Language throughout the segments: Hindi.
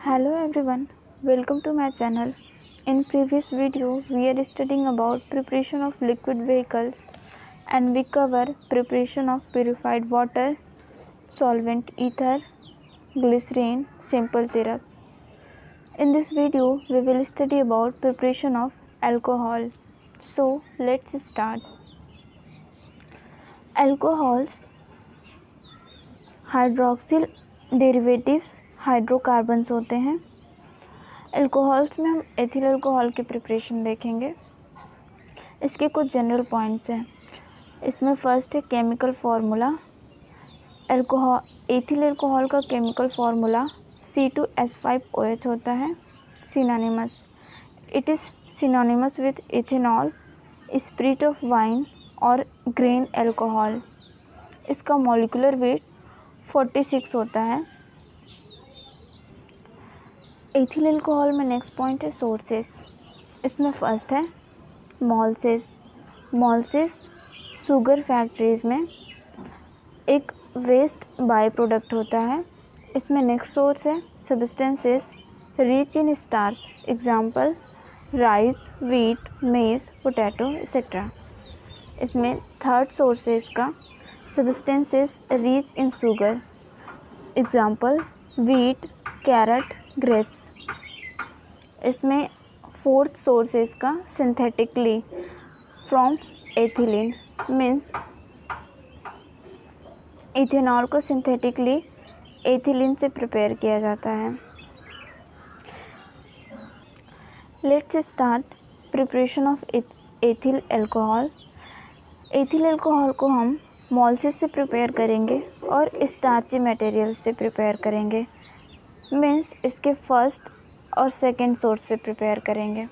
Hello everyone, welcome to my channel. In previous video, we are studying about preparation of liquid vehicles and we cover preparation of purified water, solvent ether, glycerin, simple syrup. In this video, we will study about preparation of alcohol. So, let's start. Alcohols, hydroxyl derivatives hydrocarbons होते हैं। अल्कोहल्स में हम एथिल अल्कोहल की प्रिपरेशन देखेंगे। इसके कुछ जनरल पॉइंट्स हैं। इसमें फर्स्ट है केमिकल फार्मूला। एथिल अल्कोहल का केमिकल फार्मूला C2H5OH होता है। Synonymous, it is synonymous with ethanol, spirit of wine और ग्रेन अल्कोहल। इसका मॉलिक्यूलर वेट 46 होता है। एथिल अल्कोहल में नेक्स्ट पॉइंट है सोर्सेस। इसमें फर्स्ट है मॉल्सेस। मॉल्सेस शुगर फैक्ट्रीज़ में एक वेस्ट बाय प्रोडक्ट होता है। इसमें नेक्स्ट सोर्स है substances rich in starch, example rice, wheat, maize, potato etcetera. इसमें थर्ड सोर्स है इसका substances rich in sugar, example wheat, carrot, grapes. इसमें फोर्थ सोर्स है इसका synthetically from ethylene, means ethanol को सिंथेटिकली एथिलीन से प्रिपेयर किया जाता है। Let's start preparation of ethyl alcohol. Ethyl alcohol को हम मॉल्सेस से प्रिपेयर करेंगे और स्टार्ची मटेरियल से प्रिपेयर करेंगे, मीन्स इसके फर्स्ट और सेकंड सोर्स से प्रिपेयर करेंगे।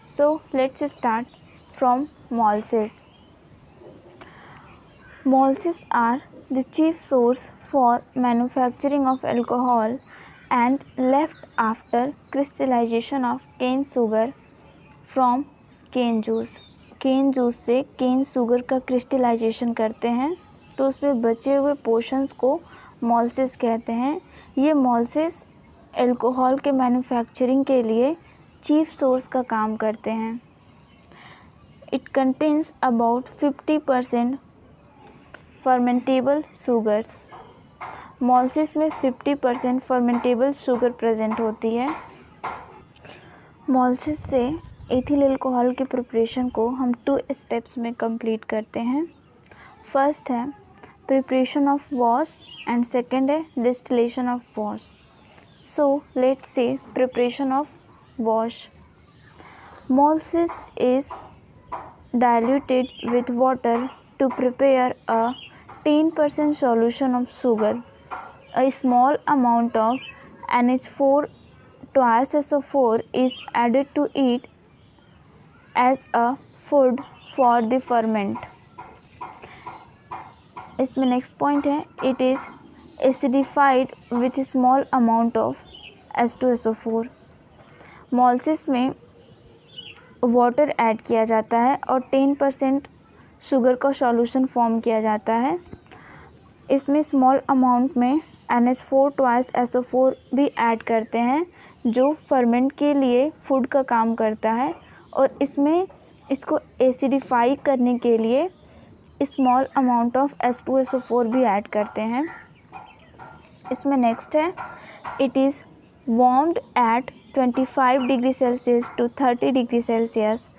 So let's start from molasses. Molasses are the chief source for manufacturing of alcohol and left after crystallisation of cane sugar from cane juice. Cane juice से केन शुगर का क्रिस्टलाइजेशन करते हैं तो उसमें बचे हुए पोर्शंस को मॉल्सेस कहते हैं। ये मॉल्सेस अल्कोहल के मैन्युफैक्चरिंग के लिए चीफ सोर्स का काम करते हैं। It contains about 50% fermentable sugars. Molasses में 50% फर्मेंटेबल शुगर प्रेजेंट होती है। मॉल्सेस से एथिल अल्कोहल की प्रिपरेशन को हम 2 स्टेप्स में कंप्लीट करते हैं। फर्स्ट है preparation of wash and second है distillation of wash. So let's say preparation of wash. Molasses is diluted with water to prepare a 10% solution of sugar. A small amount of NH4 twice SO4 is added to it as a food for the ferment. इसमें नेक्स्ट पॉइंट है it is acidified with small amount of H2SO4। मॉल्सेस में वाटर ऐड किया जाता है और 10% शुगर का सॉल्यूशन फॉर्म किया जाता है। इसमें स्मॉल अमाउंट में NH4 ट्वाइस SO4 भी ऐड करते हैं जो फर्मेंट के लिए फूड का काम करता है और इसमें इसको एसिडिफाई करने के लिए स्मॉल अमाउंट ऑफ H2SO4 भी ऐड करते हैं। इसमें नेक्स्ट है it is warmed at 25 degree Celsius to 30 degree Celsius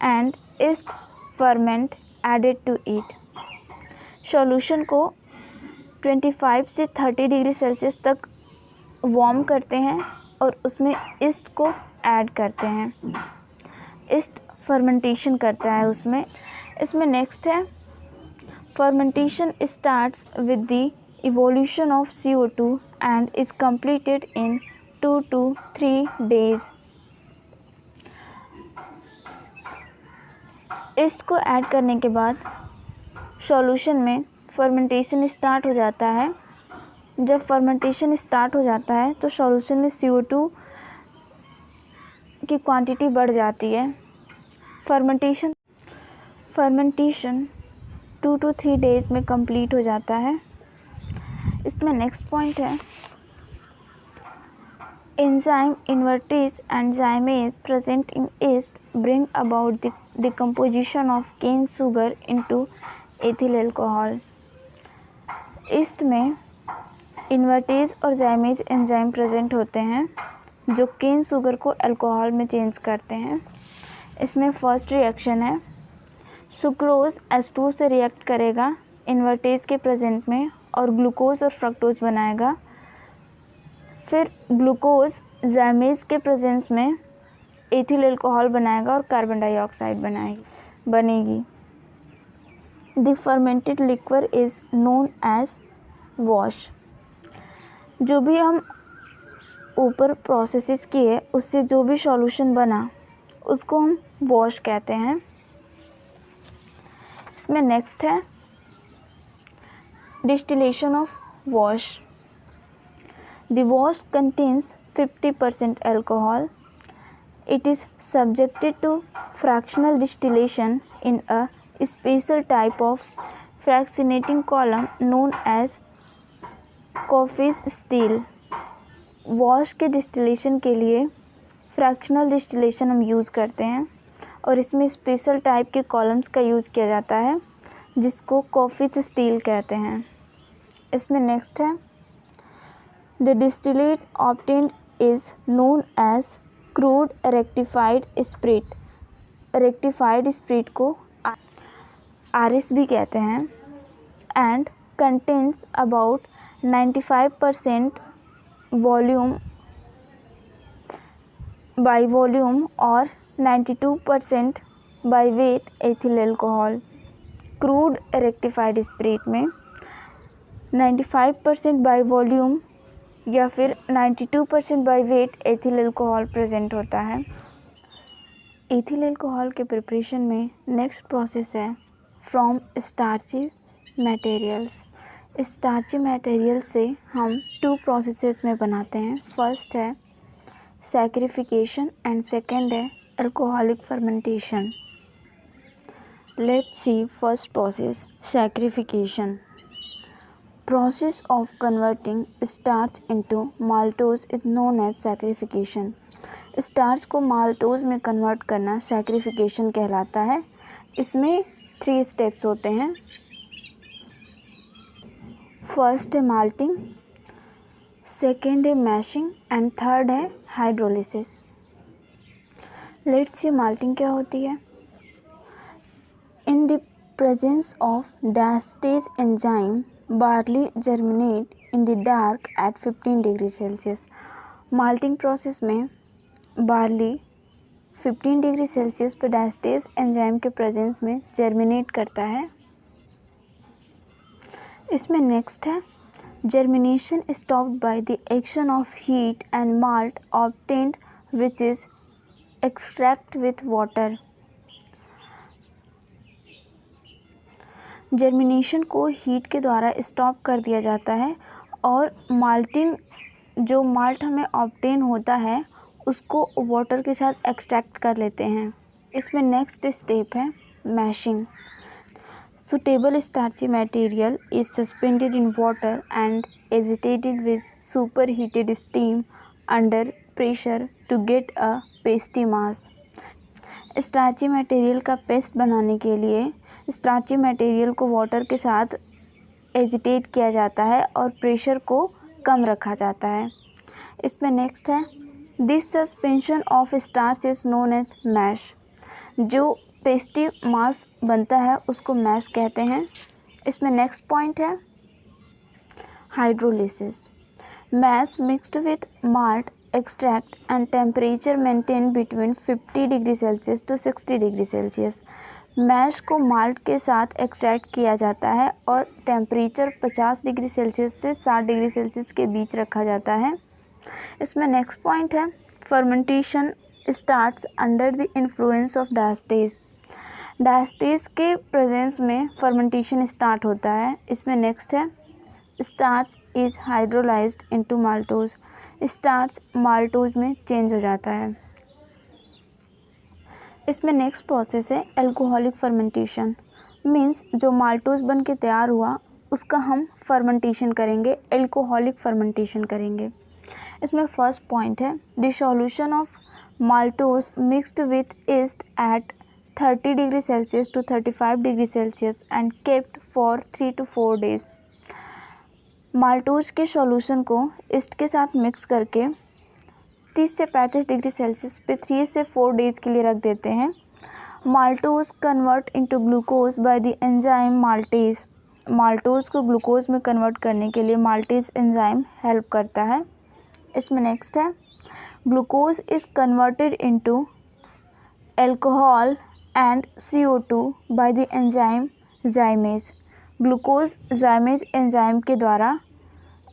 and yeast ferment added to it. Solution को 25 से 30 डिग्री सेल्सियस तक वार्म करते हैं और उसमें ईस्ट को ऐड करते हैं। ईस्ट फर्मेंटेशन करता है उसमें। इसमें नेक्स्ट है fermentation starts with the evolution of CO2 and is completed in 2 to 3 days. East को ऐड करने के बाद सॉल्यूशन में फर्मेंटेशन स्टार्ट हो जाता है। जब फर्मेंटेशन स्टार्ट हो जाता है तो सॉल्यूशन में CO2 की क्वांटिटी बढ़ जाती है। फर्मेंटेशन 2 to 3 डेज़ में कंप्लीट हो जाता है। इसमें नेक्स्ट पॉइंट है Enzyme invertase and zymase present in yeast bring about the decomposition of cane sugar into ethyl alcohol. yeast में इन्वर्टेज और जाइमेज एंजाइम प्रेजेंट होते हैं जो केन शुगर को अल्कोहल में चेंज करते हैं। इसमें फर्स्ट रिएक्शन है, सुक्रोज H2 से रिएक्ट करेगा इन्वर्टेज के प्रेजेंट में और ग्लूकोज और फ्रक्टोज बनाएगा। फिर ग्लूकोज जाइमेज के प्रेजेंस में एथिल अल्कोहल बनाएगा और कार्बन डाइऑक्साइड बनेगी। The fermented liquor is known as wash. जो भी हम ऊपर प्रोसेसेस किए उससे जो भी सॉल्यूशन बना उसको हम वॉश कहते हैं। इसमें नेक्स्ट है distillation of wash. The wash contains 50% alcohol. It is subjected to fractional distillation in a special type of fractionating column known as Coffey's steel. Wash के डिस्टिलेशन के लिए फ्रैक्शनल डिस्टिलेशन हम यूज़ करते हैं और इसमें स्पेशल टाइप के कॉलम्स का यूज़ किया जाता है जिसको कॉफीज स्टील कहते हैं। इसमें नेक्स्ट है the distillate obtained is known as crude rectified spirit. Rectified spirit को आरएस भी कहते हैं and contains about 95% volume by volume और 92% by weight ethyl alcohol. Crude rectified spirit में 95% बाई वॉल्यूम या फिर 92% by weight ethyl alcohol present होता है। एथिल अल्कोहल के प्रिपरेशन में नेक्स्ट प्रोसेस है from starchy materials. Starchy material से हम 2 प्रोसेसेस में बनाते हैं। फर्स्ट है सैक्रिफिकेशन एंड सेकेंड है alcoholic fermentation. Let's see first process saccharification. Process of converting starch into maltose is known as saccharification. Starch को माल्टोज में कन्वर्ट करना सैक्रिफिकेशन कहलाता है। इसमें 3 स्टेप्स होते हैं। फर्स्ट है माल्टिंग, सेकेंड है मैशिंग एंड थर्ड है हाइड्रोलिसिस। लेट्स सी माल्टिंग क्या होती है। In the presence of diastase enzyme barley germinate in the dark at 15 degree Celsius. Malting process में बार्ली 15 डिग्री सेल्सियस पर डायस्टेज एंजाइम के प्रेजेंस में जर्मिनेट करता है। इसमें नेक्स्ट है germination stopped by the action of heat and malt obtained which is extract with water. Germination को हीट के द्वारा स्टॉप कर दिया जाता है और माल्टिंग जो माल्ट हमें ऑब्टेन होता है उसको वाटर के साथ एक्सट्रैक्ट कर लेते हैं। इसमें नेक्स्ट स्टेप है mashing. Suitable starchy material is suspended in water and agitated with super heated steam under pressure to get a pasty mass. Starchy material का पेस्ट बनाने के लिए स्टार्ची मटेरियल को वाटर के साथ एजिटेट किया जाता है और प्रेशर को कम रखा जाता है। इसमें नेक्स्ट है this suspension of starch is known as mash. जो पेस्टी मास बनता है उसको मैश कहते हैं। इसमें नेक्स्ट पॉइंट है hydrolysis. Mash mixed with malt extract and temperature maintain between 50 degree Celsius to 60 degree Celsius. Mash को माल्ट के साथ एक्सट्रैक्ट किया जाता है और टेम्परेचर 50 डिग्री सेल्सियस से 60 डिग्री सेल्सियस के बीच रखा जाता है। इसमें नेक्स्ट पॉइंट है fermentation starts under the influence of diastase. Diastase के प्रेजेंस में फर्मेंटेशन स्टार्ट होता है। इसमें नेक्स्ट है starch is hydrolysed into maltose. Starch maltose में चेंज हो जाता है। इसमें नेक्स्ट प्रोसेस है अल्कोहलिक फर्मेंटेशन। मीन्स जो माल्टोज बन के तैयार हुआ उसका हम फर्मेंटेशन करेंगे, अल्कोहलिक फर्मेंटेशन करेंगे। इसमें फर्स्ट पॉइंट है the solution of maltose mixed with yeast at 30 degree Celsius to 35 degree Celsius and kept for 3 to 4 days। Maltose के सॉल्यूशन को ईस्ट के साथ मिक्स करके 30 से 35 डिग्री सेल्सियस पे 3 से 4 डेज़ के लिए रख देते हैं। Maltose convert into glucose by the enzyme maltase. Maltose को ग्लूकोज में कन्वर्ट करने के लिए माल्टेज एंजाइम हेल्प करता है। इसमें नेक्स्ट है glucose is converted into alcohol and CO2 by the enzyme जाइमेज। Glucose जाइमेज enzyme के द्वारा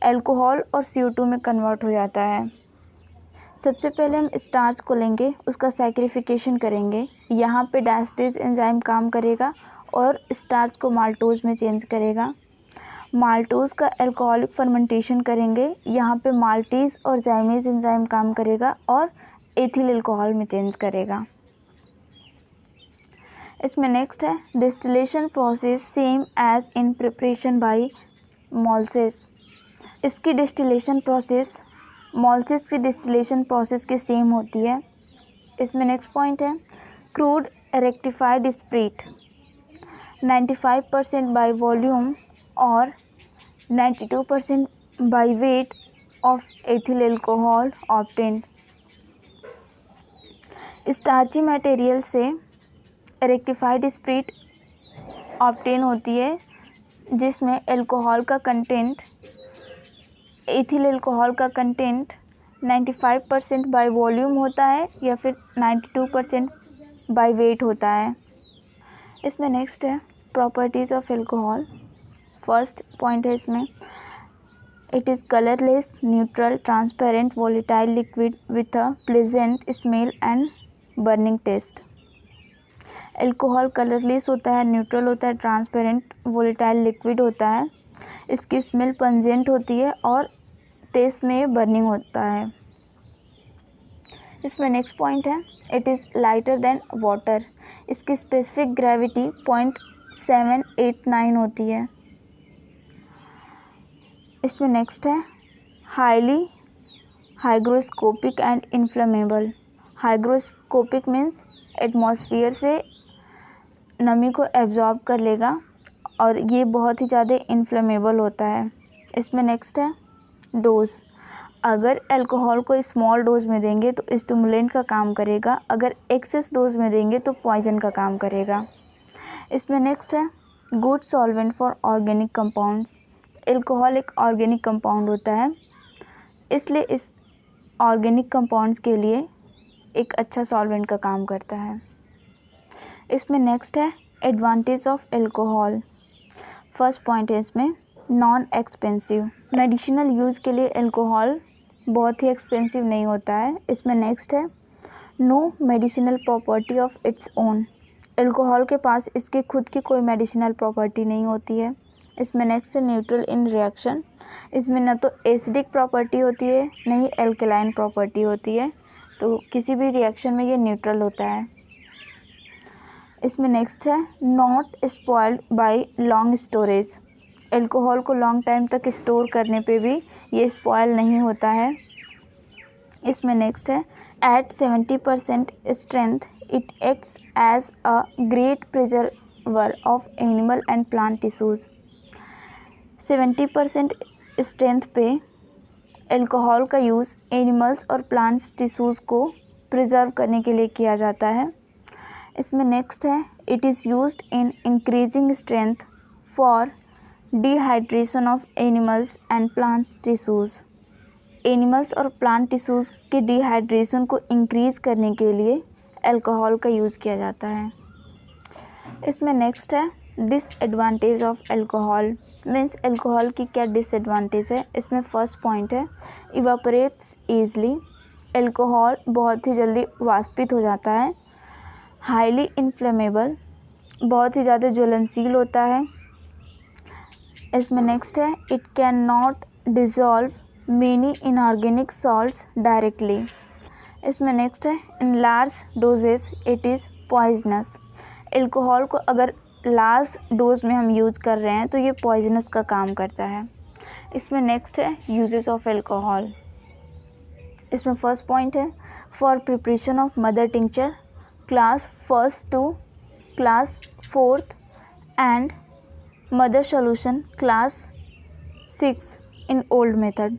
एल्कोहल और CO2 में कन्वर्ट हो जाता है। सबसे पहले हम स्टार्च को लेंगे, उसका सैक्रिफिकेशन करेंगे। यहाँ पे डायस्टेज एंजाइम काम करेगा और स्टार्च को माल्टोज में चेंज करेगा। माल्टोज का एल्कोहलिक फर्मेंटेशन करेंगे, यहाँ पे माल्टेज और जाइमेज एंजाइम काम करेगा और एथिल अल्कोहल में चेंज करेगा। इसमें नेक्स्ट है distillation process same as in preparation by molasses. इसकी डिस्टिलेशन प्रोसेस मोल्सेस की डिस्टिलेशन प्रोसेस के सेम होती है। इसमें नेक्स्ट पॉइंट है crude rectified spirit 95% by volume और 92% by weight of ethyl alcohol obtained. Starchy material से रेक्टिफाइड स्प्रीट ऑब्टेन होती है जिसमें अल्कोहल का कंटेंट एथिल अल्कोहल का कंटेंट 95% बाय वॉल्यूम होता है या फिर 92% बाय वेट होता है। इसमें नेक्स्ट है properties of alcohol. First point है इसमें it is colourless, neutral, transparent, volatile liquid with a pleasant smell and burning taste. Alcohol colourless होता है, न्यूट्रल होता है, ट्रांसपेरेंट, वोलेटाइल लिक्विड होता है। इसकी स्मेल पंजेंट होती है और टेस्ट में बर्निंग होता है। इसमें नेक्स्ट पॉइंट है it is lighter than water. इसकी स्पेसिफिक ग्रेविटी 0.789 होती है। इसमें नेक्स्ट है highly hygroscopic and inflammable. Hygroscopic means atmosphere से नमी को एब्जॉर्ब कर लेगा और ये बहुत ही ज़्यादा इन्फ्लेमेबल होता है। इसमें नेक्स्ट है डोज। अगर अल्कोहल को स्मॉल डोज में देंगे तो स्टिमुलेंट का काम करेगा, अगर एक्सेस डोज में देंगे तो पॉइजन का काम करेगा। इसमें नेक्स्ट है good solvent for organic compounds. Alcohol एक ऑर्गेनिक कंपाउंड होता है, इसलिए इस ऑर्गेनिक कंपाउंड्स के लिए एक अच्छा सॉल्वेंट का काम करता है। इसमें नेक्स्ट है advantage of alcohol. First point है इसमें नॉन एक्सपेंसिव। मेडिसिनल यूज़ के लिए अल्कोहल बहुत ही एक्सपेंसिव नहीं होता है। इसमें नेक्स्ट है no medicinal property of its own. Alcohol के पास इसके खुद की कोई मेडिसिनल प्रॉपर्टी नहीं होती है। इसमें नेक्स्ट है न्यूट्रल इन रिएक्शन। इसमें न तो एसिडिक प्रॉपर्टी होती है न ही एल्कलाइन प्रॉपर्टी होती है, तो किसी भी रिएक्शन में ये न्यूट्रल होता है। इसमें नेक्स्ट है not spoiled bye long storage. Alcohol को लॉन्ग टाइम तक स्टोर करने पे भी ये स्पॉइल नहीं होता है। इसमें नेक्स्ट है at 70% strength it acts as a great preserver of animal and plant tissues. 70% strength पे अल्कोहल का यूज़ एनिमल्स और प्लांट्स टिश्यूज़ को प्रिजर्व करने के लिए किया जाता है। इसमें नेक्स्ट है it is used in increasing strength for dehydration of animals and plant tissues. Animals और प्लांट टिश्यूज़ के डिहाइड्रेशन को इंक्रीज़ करने के लिए अल्कोहल का यूज़ किया जाता है। इसमें नेक्स्ट है disadvantage of alcohol. Means alcohol की क्या डिसएडवांटेज है। इसमें फर्स्ट पॉइंट है इवापोरेट्स ईजली। अल्कोहल बहुत ही जल्दी वाष्पित हो जाता है। हाईली इन्फ्लेमेबल, बहुत ही ज़्यादा ज्वलनशील होता है। इसमें नेक्स्ट है it can not dissolve many inorganic salts directly. इसमें नेक्स्ट है in large doses it is poisonous. Alcohol को अगर लार्ज डोज में हम यूज़ कर रहे हैं तो ये पॉइजनस का काम करता है। इसमें नेक्स्ट है यूजेस ऑफ अल्कोहल। इसमें फर्स्ट पॉइंट है for preparation of mother tincture class 1st to class 4th and mother solution class 6 in old method.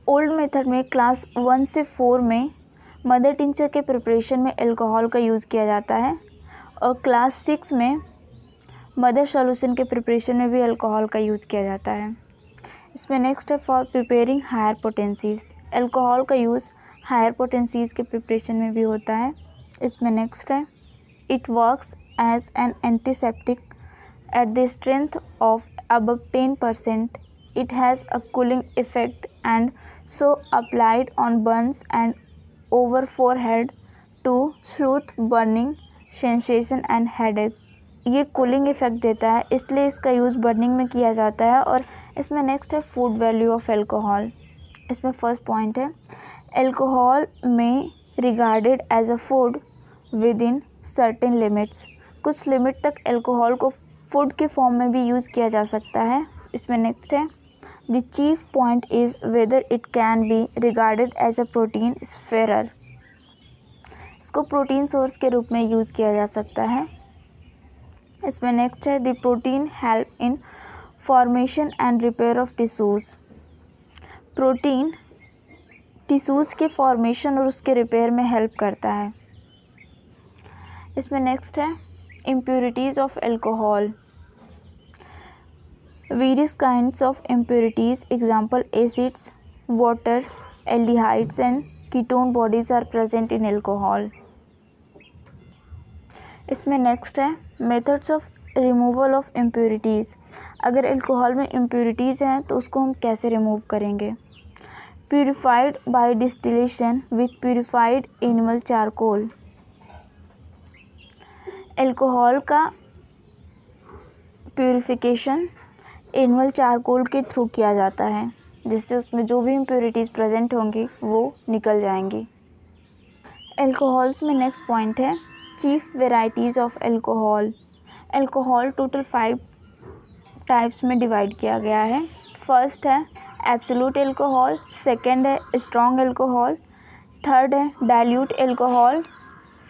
Old method में क्लास 1 से 4 में मदर टिंचर के प्रिपरेशन में अल्कोहल का यूज़ किया जाता है और क्लास 6 में मदर सॉल्यूशन के प्रिपरेशन में भी अल्कोहल का यूज़ किया जाता है। इसमें नेक्स्ट है for preparing higher potencies. Alcohol का यूज़ हायर पोटेंसीज के प्रिपरेशन में भी होता है। इसमें नेक्स्ट है it works as an antiseptic at the strength of above 10%. It has a cooling effect and so applied on burns and over forehead to soothe burning sensation and headache. ये कूलिंग इफ़ेक्ट देता है इसलिए इसका यूज़ बर्निंग में किया जाता है। और इसमें नेक्स्ट है फूड वैल्यू ऑफ अल्कोहल। इसमें फर्स्ट पॉइंट है अल्कोहल में regarded as a food within certain limits. कुछ लिमिट तक अल्कोहल को फूड के फॉर्म में भी यूज़ किया जा सकता है। इसमें नेक्स्ट है the chief point is whether it can be regarded as a protein sparer. इसको प्रोटीन सोर्स के रूप में यूज़ किया जा सकता है। इसमें नेक्स्ट है the protein help in formation and repair of tissues. Protein tissues के फॉर्मेशन और उसके रिपेयर में हेल्प करता है। इसमें नेक्स्ट है impurities of alcohol. Various kinds of impurities example acids water aldehydes and ketone bodies are present in alcohol. इसमें नेक्स्ट है methods of removal of impurities. अगर अल्कोहल में इम्प्योरिटीज़ हैं तो उसको हम कैसे रिमूव करेंगे। Purified by distillation with purified animal charcoal. Alcohol का प्यूरिफिकेशन एनिमल चारकोल के थ्रू किया जाता है जिससे उसमें जो भी इम्प्योरिटीज़ प्रेजेंट होंगी वो निकल जाएंगी। अल्कोहल्स में नेक्स्ट पॉइंट है chief varieties of alcohol. Alcohol total 5 types में डिवाइड किया गया है। फर्स्ट है एब्सोल्यूट अल्कोहल, सेकंड है स्ट्रॉन्ग अल्कोहल, थर्ड है डाइल्यूट अल्कोहल,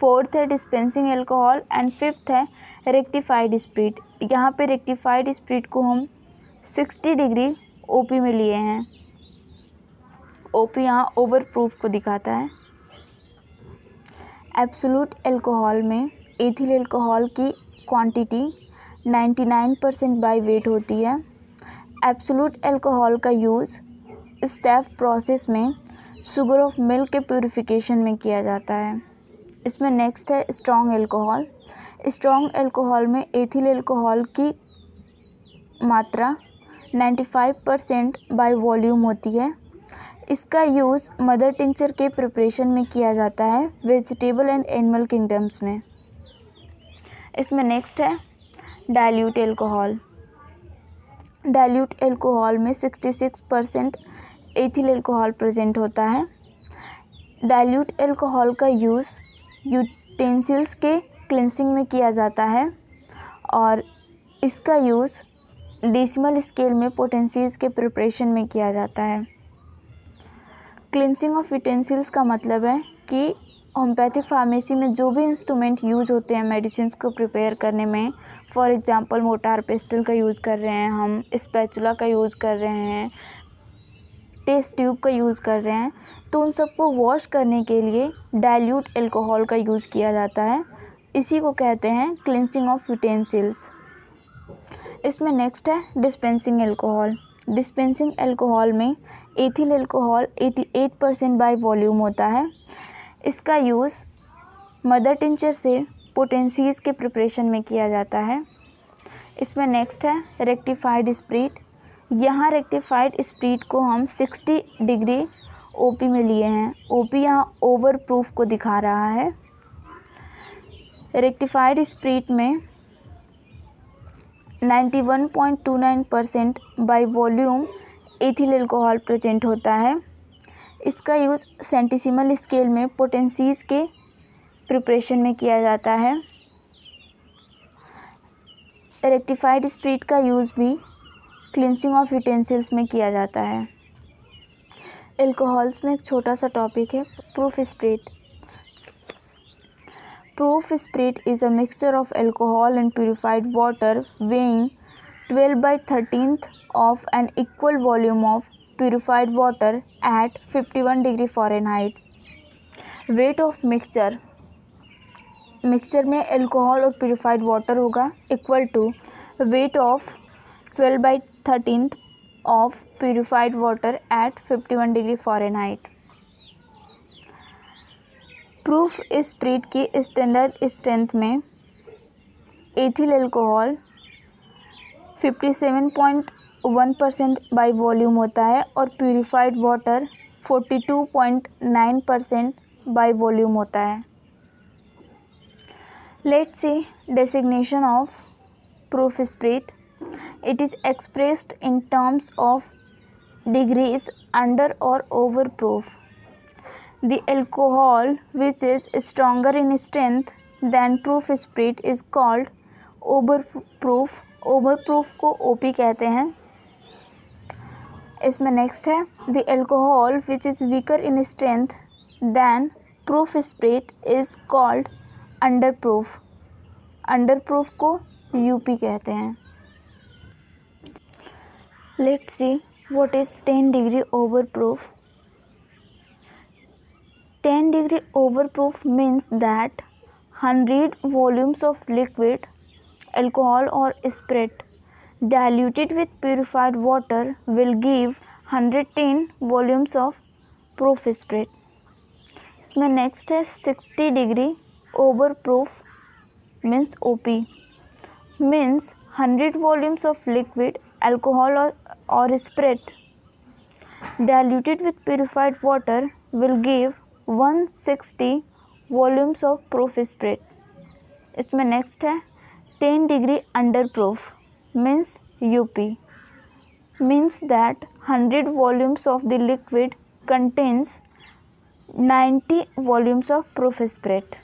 फोर्थ है डिस्पेंसिंग अल्कोहल एंड फिफ्थ है रेक्टिफाइड स्प्रिट। यहाँ पे रेक्टिफाइड स्प्रिट को हम 60 डिग्री ओपी में लिए हैं। ओपी यहाँ ओवर प्रूफ को दिखाता है। एब्सोल्यूट अल्कोहल में एथिल अल्कोहल की क्वांटिटी 99% बाय वेट होती है। एब्सोल्यूट अल्कोहल का यूज़ स्टेप प्रोसेस में शुगर ऑफ मिल्क के प्यूरिफिकेशन में किया जाता है। इसमें नेक्स्ट है स्ट्रॉन्ग अल्कोहल। स्ट्रॉन्ग अल्कोहल में एथिल अल्कोहल की मात्रा 95% बाय वॉल्यूम होती है। इसका यूज़ मदर टिंचर के प्रिपरेशन में किया जाता है वेजिटेबल एंड एनिमल किंगडम्स में। इसमें नेक्स्ट है डाइल्यूट अल्कोहल। डाइल्यूट अल्कोहल में 66% एथिल अल्कोहल प्रेजेंट होता है। डाइल्यूट अल्कोहल का यूज़ यूटेंसिल्स के क्लिनसिंग में किया जाता है और इसका यूज़ डेसिमल स्केल में पोटेंसीज के प्रिपरेशन में किया जाता है। क्लिनसिंग ऑफ यूटेंसिल्स का मतलब है कि होम्योपैथिक फार्मेसी में जो भी इंस्ट्रूमेंट यूज होते हैं मेडिसिन को प्रिपेयर करने में, फॉर एग्जांपल मोटार पेस्टल का यूज़ कर रहे हैं, हम स्पैचुला का यूज़ कर रहे हैं, टेस्ट ट्यूब का यूज़ कर रहे हैं, तो उन सबको वॉश करने के लिए डाइल्यूट अल्कोहल का यूज़ किया जाता है। इसी को कहते हैं क्लिनसिंग ऑफ यूटेंसिल्स। इसमें नेक्स्ट है डिस्पेंसिंग अल्कोहल। डिस्पेंसिंग अल्कोहल में एथिल अल्कोहल 88% बाय वॉल्यूम होता है। इसका यूज़ मदर टिंचर से पोटेंसीज के प्रिपरेशन में किया जाता है। इसमें नेक्स्ट है रेक्टिफाइड स्प्रिट। यहाँ रेक्टिफाइड स्प्रिट को हम 60 डिग्री ओपी में लिए हैं। ओपी यहाँ ओवर प्रूफ को दिखा रहा है। रेक्टिफाइड स्प्रिट में 91.29% by volume ethyl alcohol present होता है। इसका यूज़ सेंटीसिमल स्केल में पोटेंसीज के प्रिपरेशन में किया जाता है। रेक्टिफाइड स्प्रिट का यूज़ भी क्लिनसिंग ऑफ यूटेंसिल्स में किया जाता है। एल्कोहल्स में एक छोटा सा टॉपिक है proof spirit. Proof spirit is a mixture of alcohol and purified water weighing 12/13 of an equal volume of purified water at 51 degree Fahrenheit. Weight of mixture. Mixture में अल्कोहल और प्यूरिफाइड वाटर होगा equal to weight of 12/13 of purified water at 51 degree Fahrenheit. Proof spirit की स्टैंडर्ड स्ट्रेंथ में एथिल अल्कोहल 57.1% बाई वॉल्यूम होता है और प्यूरिफाइड वाटर 42.9% बाई वॉल्यूम होता है. Let's see designation of proof spirit. It is expressed in terms of degrees under or over proof. The alcohol which is stronger in strength than proof spirit is called overproof. Overproof को OP कहते हैं. इसमें नेक्स्ट है the alcohol which is weaker in strength than proof spirit is called underproof. Underproof को UP कहते हैं. Let's see what is 10 degree overproof. 10 degree overproof means that 100 volumes of liquid, alcohol or spirit diluted with purified water will give 110 volumes of proof spirit. इसमें नेक्स्ट है 60 degree overproof means OP means 100 volumes of liquid, alcohol or spirit diluted with purified water will give 160 volumes of proof spirit. इसमें नेक्स्ट है 10 degree under proof means UP means that 100 volumes of the liquid contains 90 volumes of proof spirit.